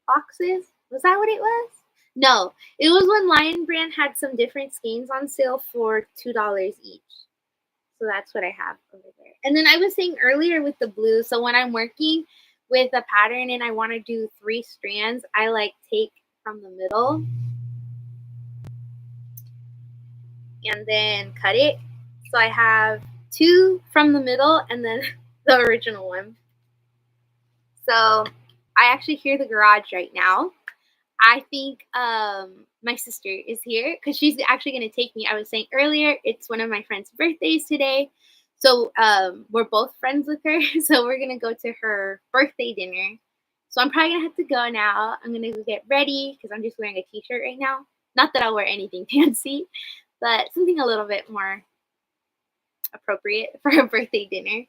boxes. Was that what it was? No, it was when Lion Brand had some different skeins on sale for $2 each. So that's what I have over there. And then I was saying earlier with the blue, so when I'm working with a pattern and I want to do 3 strands, I like take from the middle and then cut it. So I have 2 from the middle and then the original one. So I actually hear the garage right now. I think my sister is here because she's actually going to take me. I was saying earlier, it's one of my friend's birthdays today. So we're both friends with her. So we're going to go to her birthday dinner. So I'm probably going to have to go now. I'm going to go get ready because I'm just wearing a t-shirt right now. Not that I'll wear anything fancy, but something a little bit more appropriate for a birthday dinner.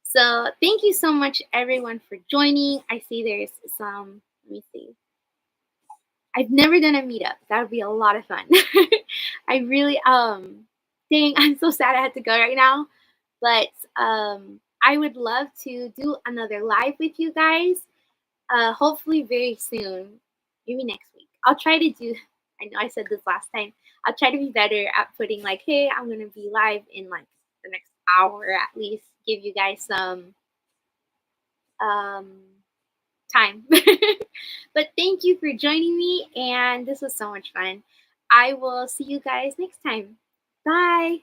So thank you so much, everyone, for joining. I see there's some, let me see. I've never done a meetup. That would be a lot of fun. I really, dang, I'm so sad I had to go right now. But I would love to do another live with you guys. Hopefully very soon, maybe next week. I'll try to do, I know I said this last time. I'll try to be better at putting like, hey, I'm going to be live in like the next hour at least. Give you guys some um, time. But thank you for joining me, and this was so much fun. I will see you guys next time. Bye.